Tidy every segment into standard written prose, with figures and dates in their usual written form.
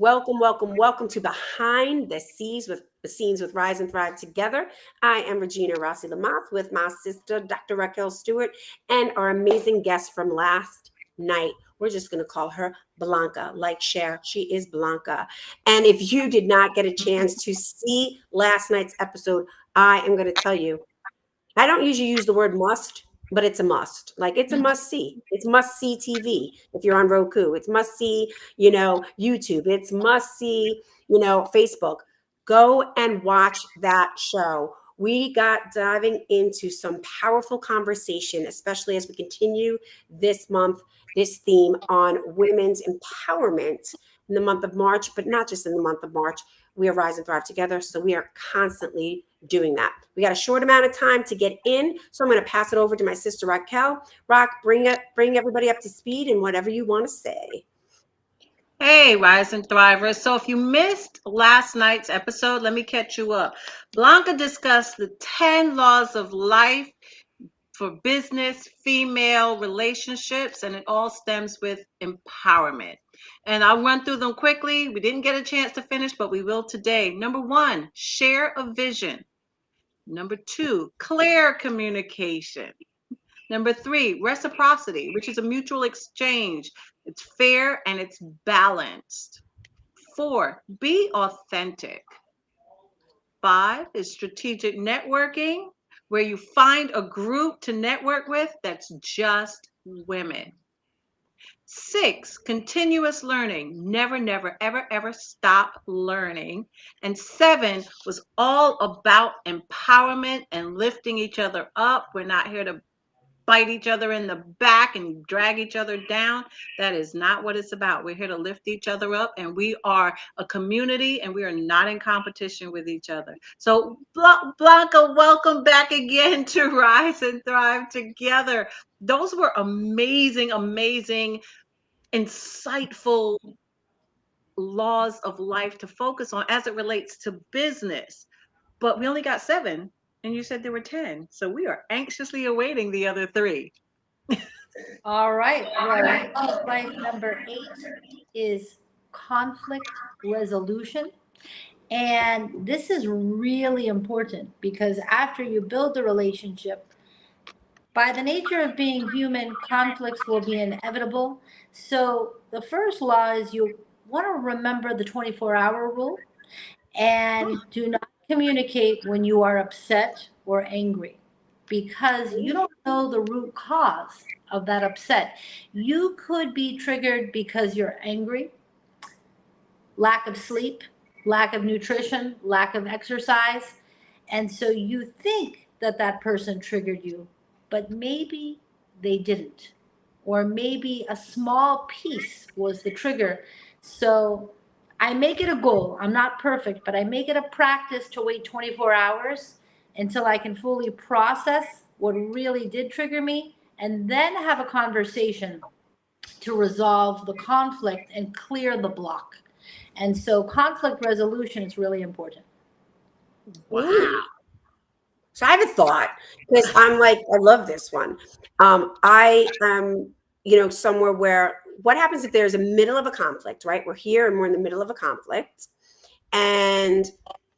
welcome to Behind the Scenes with Rise and Thrive Together. I am Regina Rossi-Lamothe with my sister, Dr. Raquel Stuart, and our amazing guest from last night. We're just going to call her Blanca. Like, share. She is Blanca. And if you did not get a chance to see last night's episode, I am going to tell you, I don't usually use the word must, but it's a must. Like it's a must see. It's must see TV if you're on Roku. It's must see, YouTube. It's must see, Facebook. Go and watch that show. We got diving into some powerful conversation, especially as we continue this month, this theme on women's empowerment in the month of March, but not just in the month of March. We are Rise and Thrive Together. So we are constantly doing that. We got a short amount of time to get in. So I'm going to pass it over to my sister, Raquel. Bring everybody up to speed and whatever you want to say. Hey, Rise and Thrivers. So if you missed last night's episode, let me catch you up. Blanca discussed the 10 laws of life for business, female relationships, and it all stems with empowerment. And I'll run through them quickly. We didn't get a chance to finish, but we will today. Number 1, share a vision. Number 2, clear communication. Number 3, reciprocity, which is a mutual exchange. It's fair and it's balanced. 4, be authentic. 5 is strategic networking, where you find a group to network with that's just women. 6, continuous learning. Never, never, ever, ever stop learning. And 7 was all about empowerment and lifting each other up. We're not here to bite each other in the back and drag each other down. That is not what it's about. We're here to lift each other up, and we are a community, and we are not in competition with each other. So Blanca, welcome back again to Rise and Thrive Together. Those were amazing, amazing, insightful laws of life to focus on as it relates to business. But we only got 7, and you said there were 10. So we are anxiously awaiting the other 3. All right. Well, law of life number 8 is conflict resolution. And this is really important because after you build the relationship, by the nature of being human, conflicts will be inevitable. So the first law is you want to remember the 24-hour rule and do not communicate when you are upset or angry because you don't know the root cause of that upset. You could be triggered because you're angry, lack of sleep, lack of nutrition, lack of exercise. And so you think that that person triggered you, but maybe they didn't. Or maybe a small piece was the trigger. So I make it a goal. I'm not perfect, but I make it a practice to wait 24 hours until I can fully process what really did trigger me and then have a conversation to resolve the conflict and clear the block. And so conflict resolution is really important. Wow. So I have a thought because I'm like, I love this one. I am, somewhere where what happens if there's a middle of a conflict, right? We're here and we're in the middle of a conflict and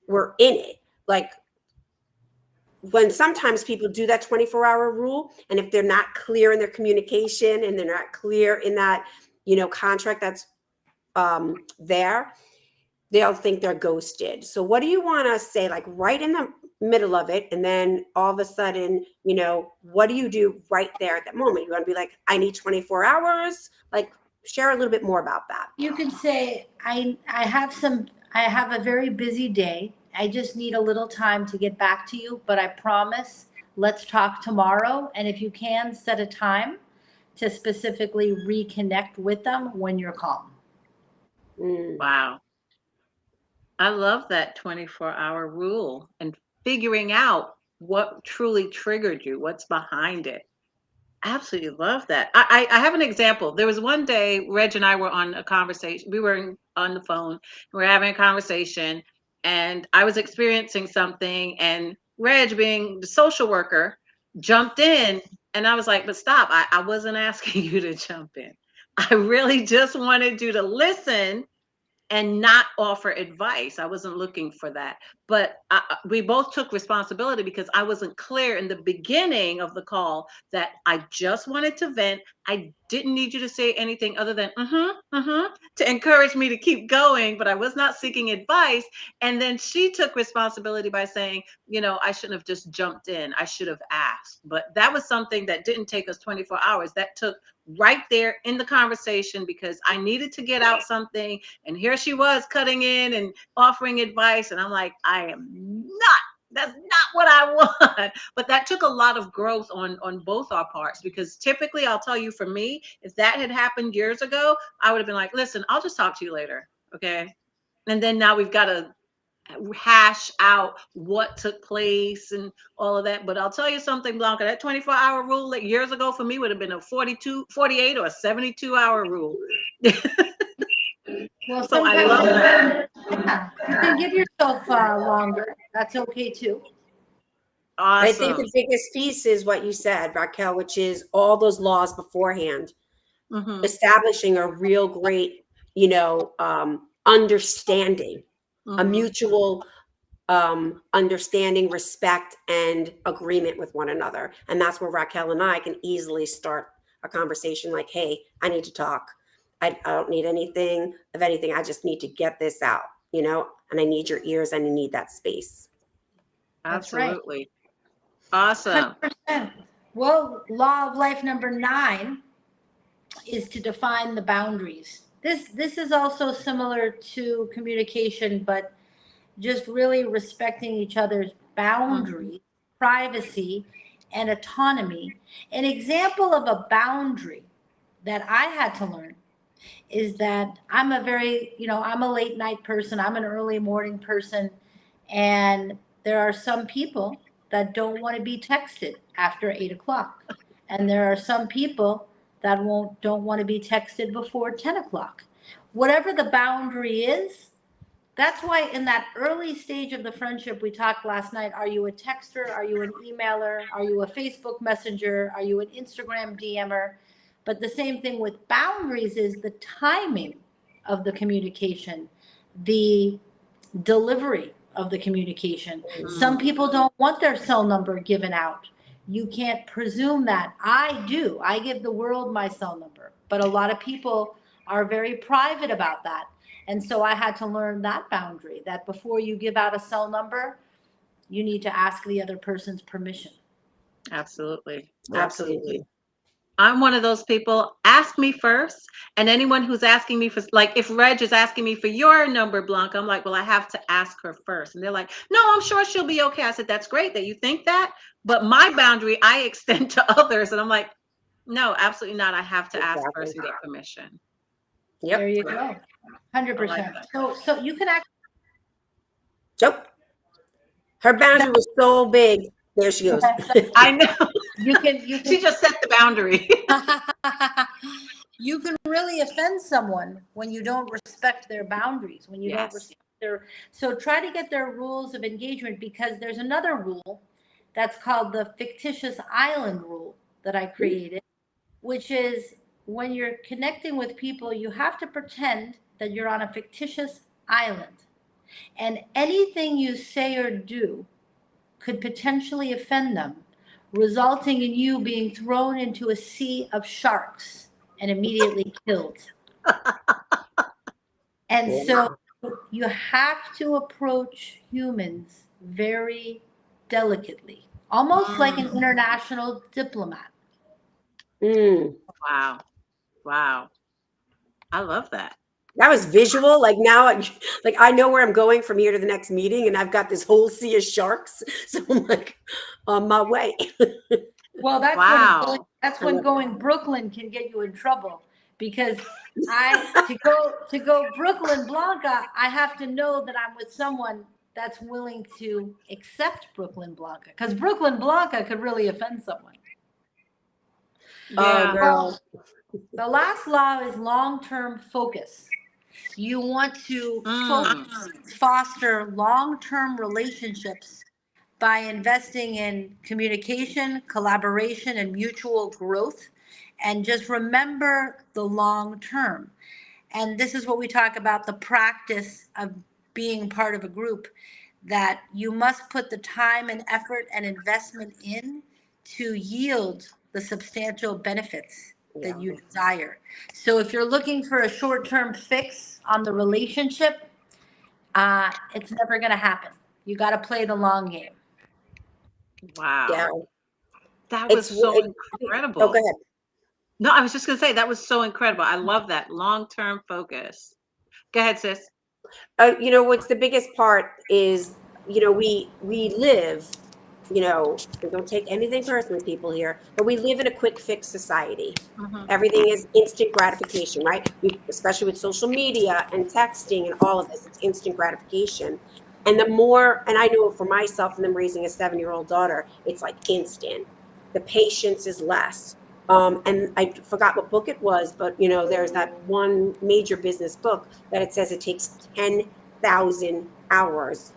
we're in it. Like when sometimes people do that 24-hour rule, and if they're not clear in their communication and they're not clear in that, contract that's there, they'll think they're ghosted. So what do you want to say, like right in the middle of it, and then all of a sudden, what do you do right there at that moment? You want to be like, I need 24 hours? Like, share a little bit more about that. You can say, I have a very busy day. I just need a little time to get back to you, but I promise let's talk tomorrow. And if you can, set a time to specifically reconnect with them when you're calm. Wow. I love that 24-hour rule and figuring out what truly triggered you, what's behind it. Absolutely love that. I have an example. There was one day, Reg and I were on a conversation. We were on the phone. We were having a conversation, and I was experiencing something, and Reg, being the social worker, jumped in, and I was like, but stop. I wasn't asking you to jump in. I really just wanted you to listen and not offer advice. I wasn't looking for that. But we both took responsibility because I wasn't clear in the beginning of the call that I just wanted to vent. I didn't need you to say anything other than to encourage me to keep going, but I was not seeking advice. And then she took responsibility by saying, I shouldn't have just jumped in. I should have asked. But that was something that didn't take us 24 hours. That took right there in the conversation because I needed to get out something. And here she was cutting in and offering advice. And I'm like, that's not what I want. But that took a lot of growth on both our parts, because typically I'll tell you, for me, if that had happened years ago, I would have been like, listen, I'll just talk to you later. Okay. And then now we've got to hash out what took place and all of that. But I'll tell you something, Blanca, that 24-hour rule like years ago for me would have been a 48 or a 72-hour rule. Well, So I sometimes love that. yeah, you can give yourself longer. That's okay too. I think Awesome. the biggest piece is what you said, Raquel, which is all those laws beforehand, Mm-hmm. establishing a real great, understanding, a Mm-hmm. mutual understanding, respect, and agreement with one another. And that's where Raquel and I can easily start a conversation like, hey, I need to talk. I don't need anything. If anything, I just need to get this out, and I need your ears and I need that space. That's right. Absolutely. Awesome. 100%. Well, law of life number 9 is to define the boundaries. This is also similar to communication, but just really respecting each other's boundaries, privacy, and autonomy. An example of a boundary that I had to learn is that I'm I'm a late night person, I'm an early morning person, and there are some people that don't want to be texted after 8 o'clock. And there are some people that don't want to be texted before 10 o'clock. Whatever the boundary is, that's why in that early stage of the friendship, we talked last night, are you a texter? Are you an emailer? Are you a Facebook messenger? Are you an Instagram DMer? But the same thing with boundaries is the timing of the communication, the delivery of the communication. Some people don't want their cell number given out. You can't presume that. I do. I give the world my cell number. But a lot of people are very private about that. And so I had to learn that boundary, that before you give out a cell number, you need to ask the other person's permission. Absolutely. Absolutely. I'm one of those people. Ask me first. And anyone who's asking me for, like, if Reg is asking me for your number, Blanca, I'm like, well, I have to ask her first. And they're like, no, I'm sure she'll be okay. I said, that's great that you think that. But my boundary, I extend to others. And I'm like, no, absolutely not. I have to ask Exactly. first and get permission. Yep. There you go. 100%. So you can actually. Nope. Her boundary was so big. There she goes. I know. You can She just set the boundary. you can really offend someone when you don't respect their boundaries, when you don't Yes. respect their. So try to get their rules of engagement, because there's another rule that's called the fictitious island rule that I created, which is when you're connecting with people, you have to pretend that you're on a fictitious island. And anything you say or do could potentially offend them, resulting in you being thrown into a sea of sharks and immediately killed. And so you have to approach humans very delicately, almost like an international diplomat. Mm. Wow. Wow. I love that. That was visual. Like now, I know where I'm going from here to the next meeting, and I've got this whole sea of sharks. So I'm like on my way. Well, Wow. that's when going Brooklyn can get you in trouble, because to go Brooklyn Blanca, I have to know that I'm with someone that's willing to accept Brooklyn Blanca, because Brooklyn Blanca could really offend someone. Oh, Yeah. girl. The last law is long-term focus. You want to foster long-term relationships by investing in communication, collaboration, and mutual growth. And just remember the long term. And this is what we talk about, the practice of being part of a group, that you must put the time and effort and investment in to yield the substantial benefits that Yeah. you desire. So if you're looking for a short-term fix on the relationship, it's never going to happen. You got to play the long game. Yeah. Wow. That was It's so oh, incredible. go ahead. No, I was just going to say that was so incredible. I love that long-term focus. Go ahead, sis. What's the biggest part is, we live, and don't take anything personally, people here, but we live in a quick fix society. Mhm. Everything is instant gratification, right? Especially with social media and texting and all of this, it's instant gratification. And I know for myself, and them raising a 7-year-old daughter, it's like instant. The patience is less. And I forgot what book it was, but there's that one major business book that it says it takes 10,000 hours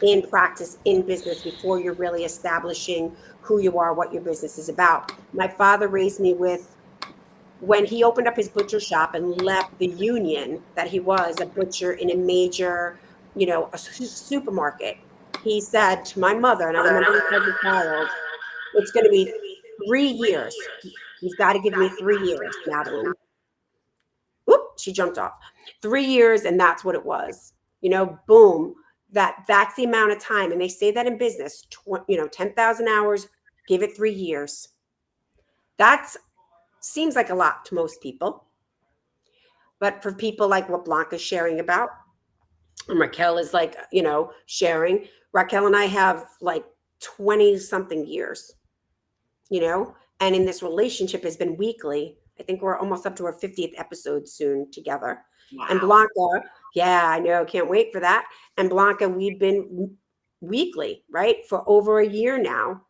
in practice in business before you're really establishing who you are, what your business is about. My father raised me with, when he opened up his butcher shop and left the union that he was a butcher in a major, a supermarket, he said to my mother, and I remember this as a child, it's going to be 3 years. You've got to give me 3 years, Madeline. Whoop, she jumped off. 3 years, and that's what it was. Boom. That's the amount of time. And they say that in business, 10,000 hours, give it 3 years. That seems like a lot to most people. But for people like what Blanca's sharing about, and Raquel is like, sharing, Raquel and I have like 20 something years, and in this relationship has been weekly. I think we're almost up to our 50th episode soon together. And Wow. Blanca, yeah, I know, can't wait for that. And Blanca, we've been weekly, right, for over a year now.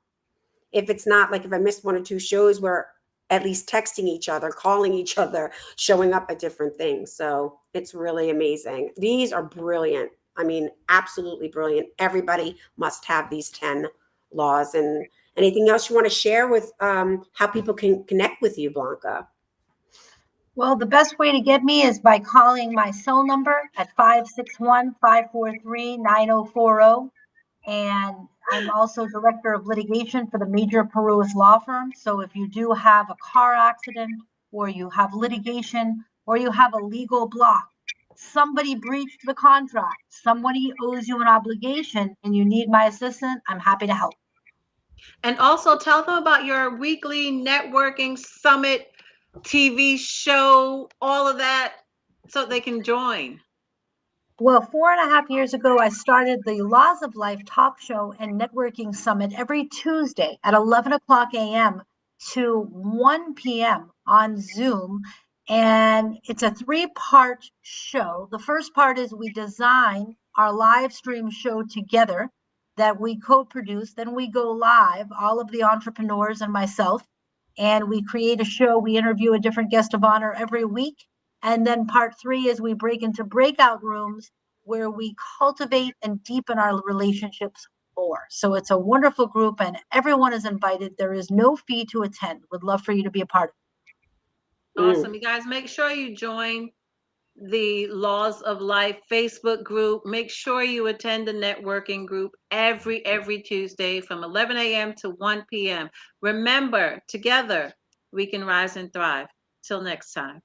If it's not like, if I missed 1 or 2 shows, we're at least texting each other, calling each other, showing up at different things. So it's really amazing. These are brilliant. I mean, absolutely brilliant. Everybody must have these 10 laws. And anything else you want to share with how people can connect with you, Blanca? Well, the best way to get me is by calling my cell number at 561-543-9040. And I'm also Director of Litigation for the Mager Paruas Law Firm. So if you do have a car accident, or you have litigation, or you have a legal block, somebody breached the contract, somebody owes you an obligation, and you need my assistance, I'm happy to help. And also tell them about your weekly networking summit, TV show, all of that, so they can join. Well, 4.5 years ago, I started the Laws of Life talk show and networking summit every Tuesday at 11 o'clock a.m. to 1 p.m. on Zoom. And it's a 3-part show. The first part is we design our live stream show together that we co-produce. Then we go live, all of the entrepreneurs and myself, and we create a show. We interview a different guest of honor every week. And then part 3 is we break into breakout rooms where we cultivate and deepen our relationships more. So it's a wonderful group and everyone is invited. There is no fee to attend. Would love for you to be a part of it. Awesome. You guys make sure you join the Laws of Life Facebook group. Make sure you attend the networking group every Tuesday from 11 a.m. to 1 p.m. Remember, together we can rise and thrive. Till next time.